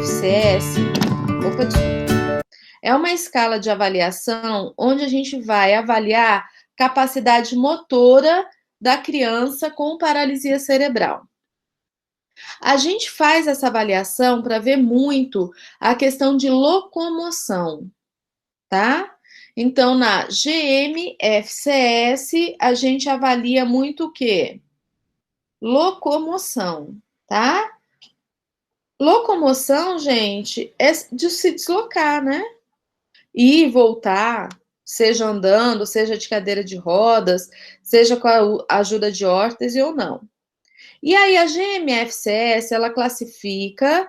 GMFCS, opa, desculpa, é uma escala de avaliação onde a gente vai avaliar capacidade motora da criança com paralisia cerebral. A gente faz essa avaliação para ver muito a questão de locomoção, tá? Então, na GMFCS, a gente avalia muito o quê? Locomoção, tá? Locomoção, gente, é de se deslocar, né? Ir e voltar, seja andando, seja de cadeira de rodas, seja com a ajuda de órtese ou não. E aí a GMFCS, ela classifica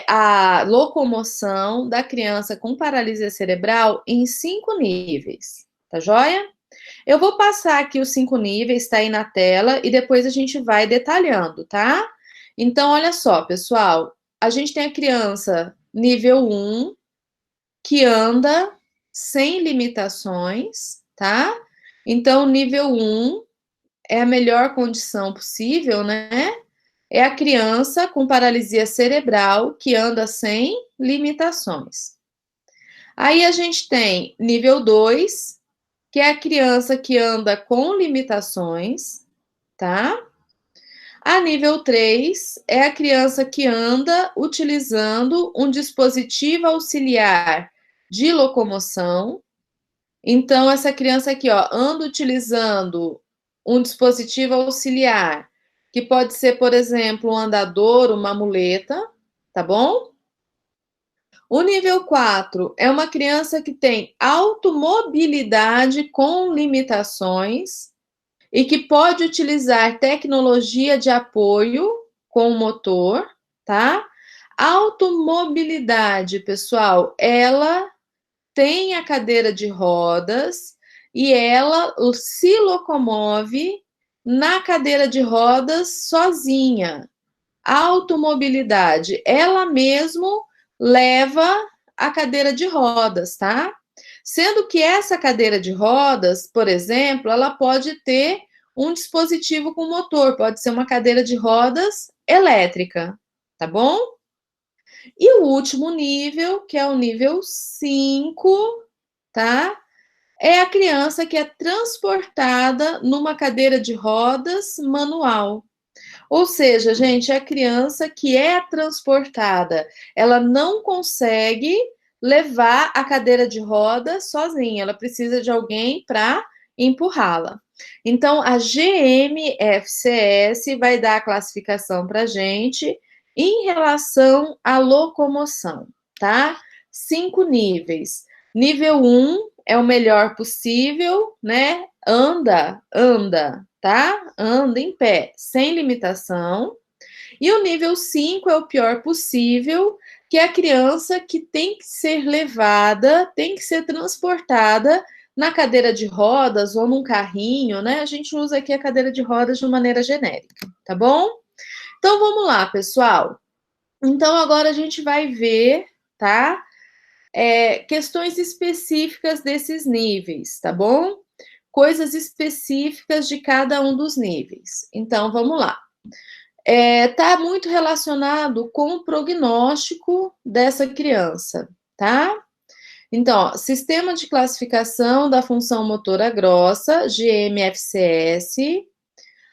a locomoção da criança com paralisia cerebral em 5 níveis, tá joia? Eu vou passar aqui os 5 níveis, tá aí na tela, e depois a gente vai detalhando, tá? Então, olha só, pessoal, a gente tem a criança nível 1, que anda sem limitações, tá? Então, nível 1 é a melhor condição possível, né? É a criança com paralisia cerebral que anda sem limitações. Aí a gente tem nível 2, que é a criança que anda com limitações, tá? A nível 3 é a criança que anda utilizando um dispositivo auxiliar de locomoção. Então, essa criança aqui, ó, anda utilizando um dispositivo auxiliar, que pode ser, por exemplo, um andador, uma muleta, tá bom? O nível 4 é uma criança que tem automobilidade com limitações e que pode utilizar tecnologia de apoio com o motor, tá? Automobilidade, pessoal, ela tem a cadeira de rodas e ela se locomove na cadeira de rodas sozinha. Automobilidade, ela mesmo leva a cadeira de rodas, tá? Sendo que essa cadeira de rodas, por exemplo, ela pode ter um dispositivo com motor, pode ser uma cadeira de rodas elétrica, tá bom? E o último nível, que é o nível 5, tá? É a criança que é transportada numa cadeira de rodas manual. Ou seja, gente, é a criança que é transportada, ela não consegue levar a cadeira de roda sozinha, ela precisa de alguém para empurrá-la. Então, a GMFCS vai dar a classificação para a gente em relação à locomoção, tá? 5 níveis. Nível 1 é o melhor possível, né? Anda, tá? Anda em pé, sem limitação. E o nível 5 é o pior possível, que é a criança que tem que ser levada, tem que ser transportada na cadeira de rodas ou num carrinho, né? A gente usa aqui a cadeira de rodas de maneira genérica, tá bom? Então vamos lá, pessoal. Então agora a gente vai ver, tá? Questões específicas desses níveis, tá bom? Coisas específicas de cada um dos níveis. Então vamos lá. Tá muito relacionado com o prognóstico dessa criança, tá? Então, ó, sistema de classificação da função motora grossa, GMFCS.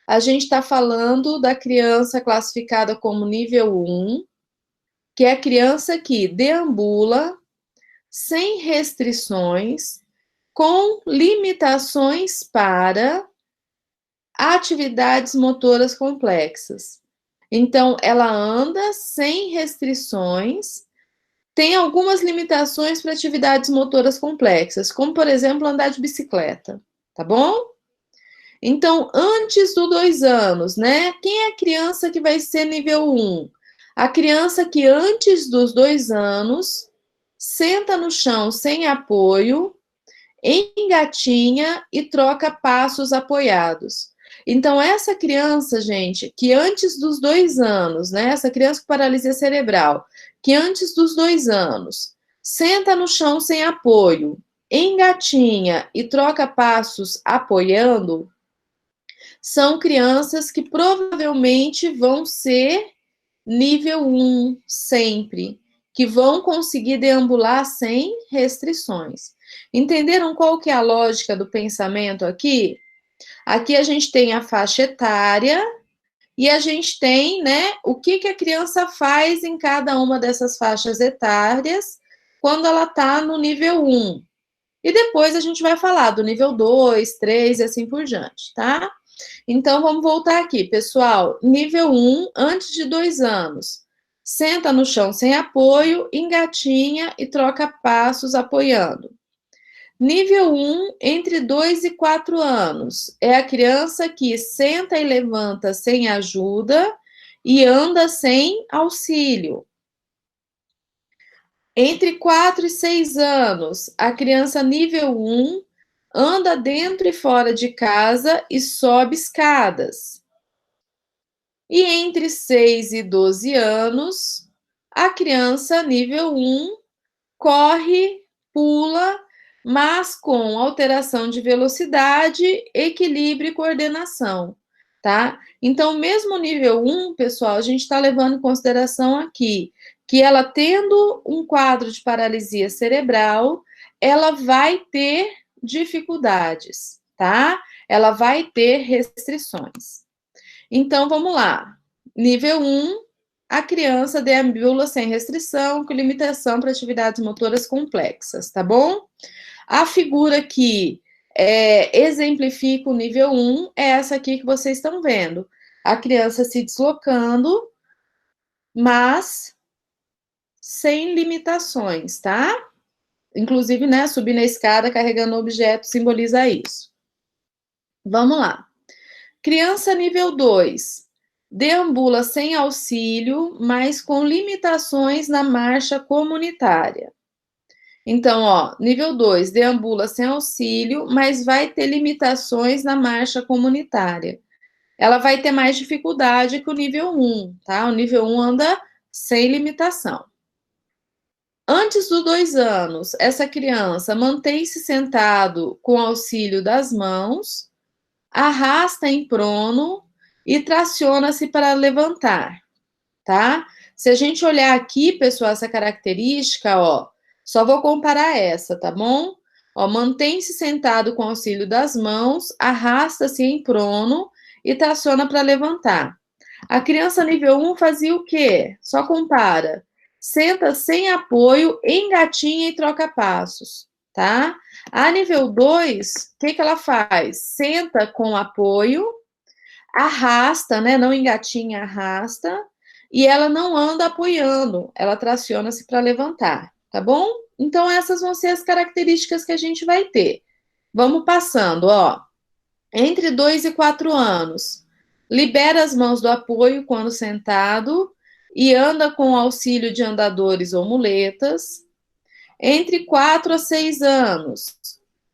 A gente está falando da criança classificada como nível 1, que é a criança que deambula sem restrições, com limitações para atividades motoras complexas. Então, ela anda sem restrições, tem algumas limitações para atividades motoras complexas, como, por exemplo, andar de bicicleta, tá bom? Então, antes dos 2 anos, né? Quem é a criança que vai ser nível 1? A criança que antes dos 2 anos senta no chão sem apoio, engatinha e troca passos apoiados. Então, essa criança, gente, que antes dos 2 anos, né? Essa criança com paralisia cerebral, que antes dos 2 anos senta no chão sem apoio, engatinha e troca passos apoiando, são crianças que provavelmente vão ser nível 1 sempre, que vão conseguir deambular sem restrições. Entenderam qual que é a lógica do pensamento aqui? Aqui a gente tem a faixa etária e a gente tem, né, o que a criança faz em cada uma dessas faixas etárias quando ela está no nível 1. E depois a gente vai falar do nível 2, 3 e assim por diante, tá? Então, vamos voltar aqui, pessoal. Nível 1, antes de 2 anos. Senta no chão sem apoio, engatinha e troca passos apoiando. Nível 1, entre 2 e 4 anos. É a criança que senta e levanta sem ajuda e anda sem auxílio. Entre 4 e 6 anos, a criança nível 1 anda dentro e fora de casa e sobe escadas. E entre 6 e 12 anos, a criança nível 1 corre, pula, mas com alteração de velocidade, equilíbrio e coordenação, tá? Então, mesmo nível 1, pessoal, a gente está levando em consideração aqui que ela tendo um quadro de paralisia cerebral, ela vai ter dificuldades, tá? Ela vai ter restrições. Então, vamos lá. Nível 1, a criança deambula sem restrição, com limitação para atividades motoras complexas, tá bom? A figura que exemplifica o nível 1 é essa aqui que vocês estão vendo. A criança se deslocando, mas sem limitações, tá? Inclusive, né, subir na escada carregando objeto simboliza isso. Vamos lá. Criança nível 2. Deambula sem auxílio, mas com limitações na marcha comunitária. Então, ó, nível 2, deambula sem auxílio, mas vai ter limitações na marcha comunitária. Ela vai ter mais dificuldade que o nível 1, tá? O nível 1 anda sem limitação. Antes dos 2 anos, essa criança mantém-se sentado com auxílio das mãos, arrasta em prono e traciona-se para levantar, tá? Se a gente olhar aqui, pessoal, essa característica, ó, só vou comparar essa, tá bom? Ó, mantém-se sentado com auxílio das mãos, arrasta-se em prono e traciona para levantar. A criança nível 1 fazia o quê? Só compara. Senta sem apoio, engatinha e troca passos, tá? A nível 2, o que ela faz? Senta com apoio, arrasta, né? Não engatinha, arrasta, e ela não anda apoiando, ela traciona-se para levantar, tá bom? Então, essas vão ser as características que a gente vai ter. Vamos passando, ó. Entre 2 e 4 anos, libera as mãos do apoio quando sentado e anda com o auxílio de andadores ou muletas. Entre 4 a 6 anos,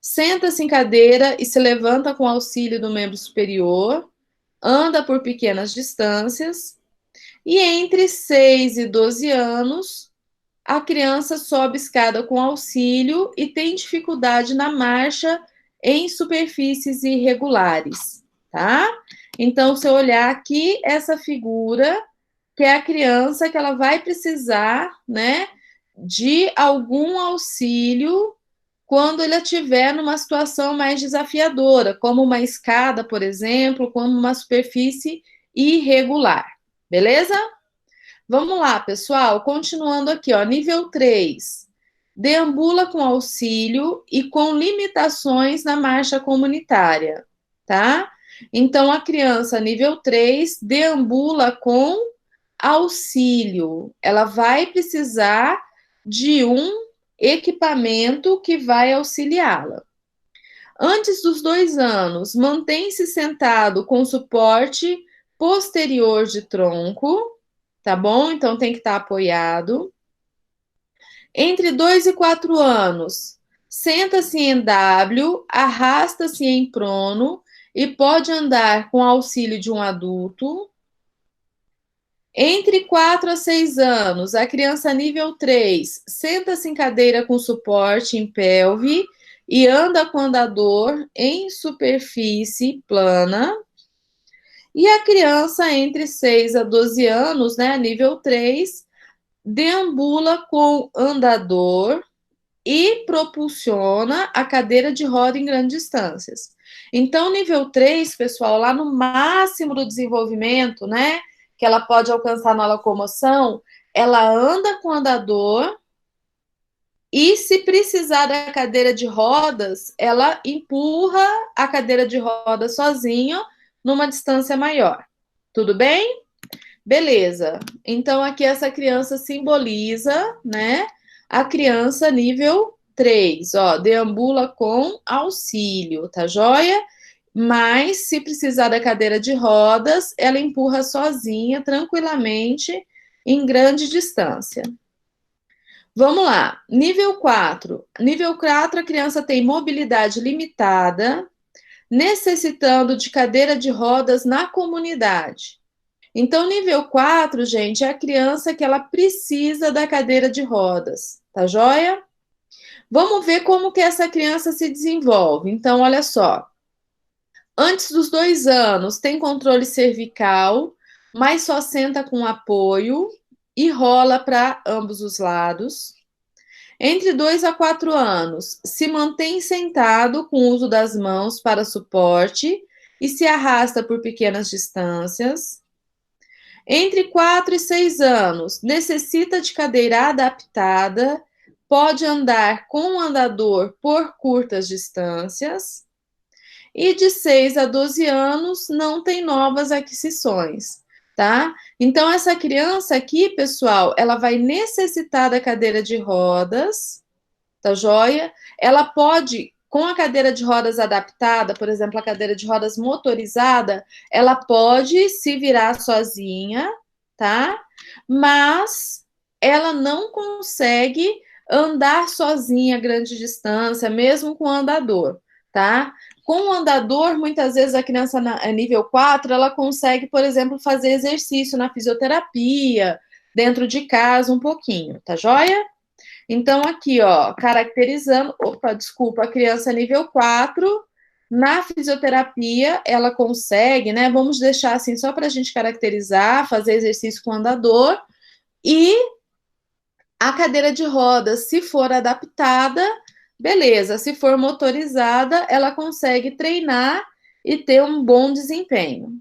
senta-se em cadeira e se levanta com auxílio do membro superior, anda por pequenas distâncias. E entre 6 e 12 anos, a criança sobe escada com auxílio e tem dificuldade na marcha em superfícies irregulares, tá? Então, se eu olhar aqui, essa figura, que é a criança que ela vai precisar, né, de algum auxílio quando ele estiver numa situação mais desafiadora, como uma escada, por exemplo, como uma superfície irregular, beleza? Vamos lá, pessoal, continuando aqui, ó, nível 3. Deambula com auxílio e com limitações na marcha comunitária, tá? Então, a criança nível 3 deambula com auxílio. Ela vai precisar de um equipamento que vai auxiliá-la. Antes dos 2 anos, mantém-se sentado com suporte posterior de tronco, tá bom? Então tem que estar apoiado. Entre 2 e 4 anos, senta-se em W, arrasta-se em prono e pode andar com auxílio de um adulto. Entre 4 a 6 anos, a criança nível 3 senta-se em cadeira com suporte em pelve e anda com andador em superfície plana. E a criança entre 6 a 12 anos, né, nível 3, deambula com andador e propulsiona a cadeira de roda em grandes distâncias. Então, nível 3, pessoal, lá no máximo do desenvolvimento, né, que ela pode alcançar na locomoção, ela anda com andador e, se precisar da cadeira de rodas, ela empurra a cadeira de rodas sozinha numa distância maior. Tudo bem? Beleza. Então, aqui essa criança simboliza, né, a criança nível 3, ó, deambula com auxílio, tá joia? Mas, se precisar da cadeira de rodas, ela empurra sozinha, tranquilamente, em grande distância. Vamos lá. Nível 4. Nível 4, a criança tem mobilidade limitada, necessitando de cadeira de rodas na comunidade. Então, nível 4, gente, é a criança que ela precisa da cadeira de rodas, tá joia? Vamos ver como que essa criança se desenvolve. Então, olha só. Antes dos 2 anos, tem controle cervical, mas só senta com apoio e rola para ambos os lados. Entre 2 a 4 anos, se mantém sentado com o uso das mãos para suporte e se arrasta por pequenas distâncias. Entre 4 e 6 anos, necessita de cadeira adaptada, pode andar com o andador por curtas distâncias. E de 6 a 12 anos, não tem novas aquisições, tá? Então, essa criança aqui, pessoal, ela vai necessitar da cadeira de rodas, tá joia? Ela pode, com a cadeira de rodas adaptada, por exemplo, a cadeira de rodas motorizada, ela pode se virar sozinha, tá? Mas ela não consegue andar sozinha a grande distância, mesmo com andador, tá? Com o andador, muitas vezes a criança nível 4, ela consegue, por exemplo, fazer exercício na fisioterapia, dentro de casa um pouquinho, tá joia? Então, aqui, ó, caracterizando, opa, desculpa, a criança nível 4, na fisioterapia, ela consegue, né? Vamos deixar assim só para a gente caracterizar, fazer exercício com andador, e a cadeira de rodas, se for adaptada, beleza, se for motorizada, ela consegue treinar e ter um bom desempenho.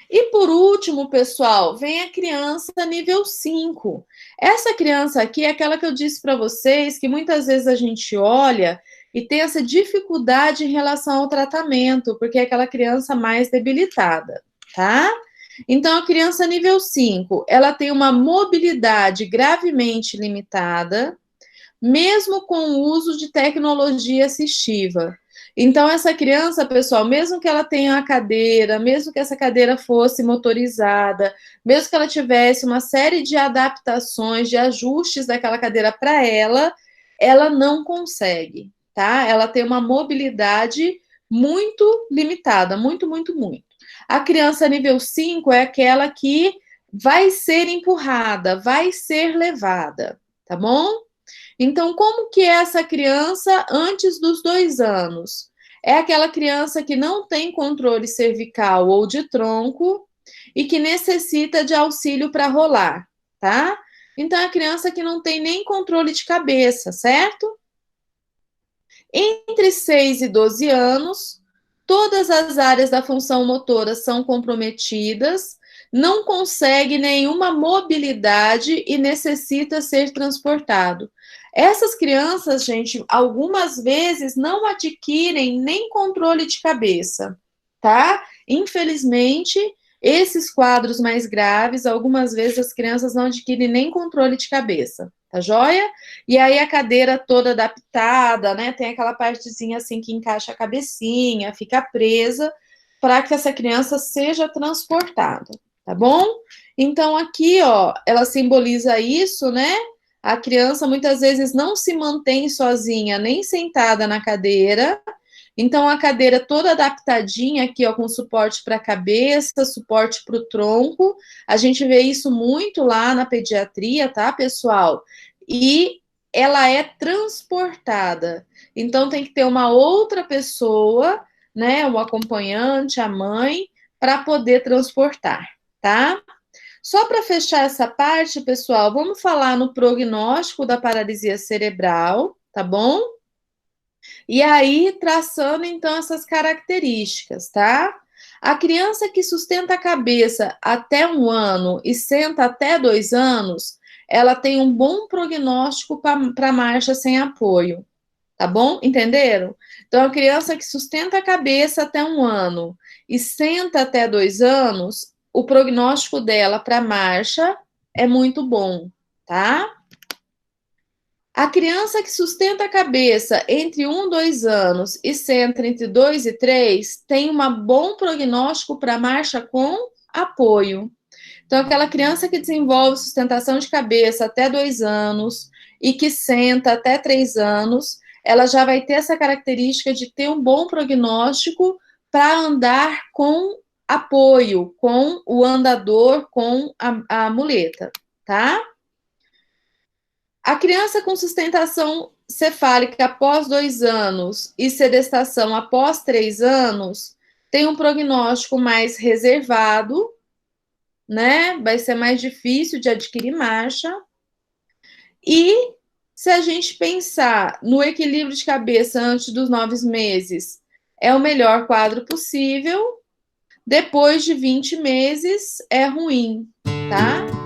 E por último, pessoal, vem a criança nível 5. Essa criança aqui é aquela que eu disse para vocês que muitas vezes a gente olha e tem essa dificuldade em relação ao tratamento, porque é aquela criança mais debilitada, tá? Então, a criança nível 5, ela tem uma mobilidade gravemente limitada, mesmo com o uso de tecnologia assistiva. Então, essa criança, pessoal, mesmo que ela tenha uma cadeira, mesmo que essa cadeira fosse motorizada, mesmo que ela tivesse uma série de adaptações, de ajustes daquela cadeira para ela, ela não consegue, tá? Ela tem uma mobilidade muito limitada, muito, muito, muito. A criança nível 5 é aquela que vai ser empurrada, vai ser levada, tá bom? Então, como que é essa criança antes dos 2 anos? É aquela criança que não tem controle cervical ou de tronco e que necessita de auxílio para rolar, tá? Então, é a criança que não tem nem controle de cabeça, certo? Entre 6 e 12 anos, todas as áreas da função motora são comprometidas, não consegue nenhuma mobilidade e necessita ser transportado. Essas crianças, gente, algumas vezes não adquirem nem controle de cabeça, tá? Infelizmente, esses quadros mais graves, algumas vezes as crianças não adquirem nem controle de cabeça, tá joia? E aí a cadeira toda adaptada, né? Tem aquela partezinha assim que encaixa a cabecinha, fica presa, para que essa criança seja transportada, tá bom? Então aqui, ó, ela simboliza isso, né? A criança muitas vezes não se mantém sozinha, nem sentada na cadeira. Então, a cadeira toda adaptadinha aqui, ó, com suporte para a cabeça, suporte para o tronco. A gente vê isso muito lá na pediatria, tá, pessoal? E ela é transportada. Então, tem que ter uma outra pessoa, né, o acompanhante, a mãe, para poder transportar, tá? Só para fechar essa parte, pessoal, vamos falar no prognóstico da paralisia cerebral, tá bom? E aí, traçando então essas características, tá? A criança que sustenta a cabeça até 1 ano e senta até 2 anos, ela tem um bom prognóstico para marcha sem apoio, tá bom? Entenderam? Então, a criança que sustenta a cabeça até 1 ano e senta até 2 anos, o prognóstico dela para marcha é muito bom, tá? A criança que sustenta a cabeça entre 1 e 2 anos e senta entre 2 e 3 tem um bom prognóstico para marcha com apoio. Então, aquela criança que desenvolve sustentação de cabeça até 2 anos e que senta até 3 anos, ela já vai ter essa característica de ter um bom prognóstico para andar com apoio, com o andador, com a muleta, tá? A criança com sustentação cefálica após 2 anos e sedestação após 3 anos tem um prognóstico mais reservado, né? Vai ser mais difícil de adquirir marcha. E se a gente pensar no equilíbrio de cabeça antes dos 9 meses, é o melhor quadro possível. Depois de 20 meses, é ruim, tá?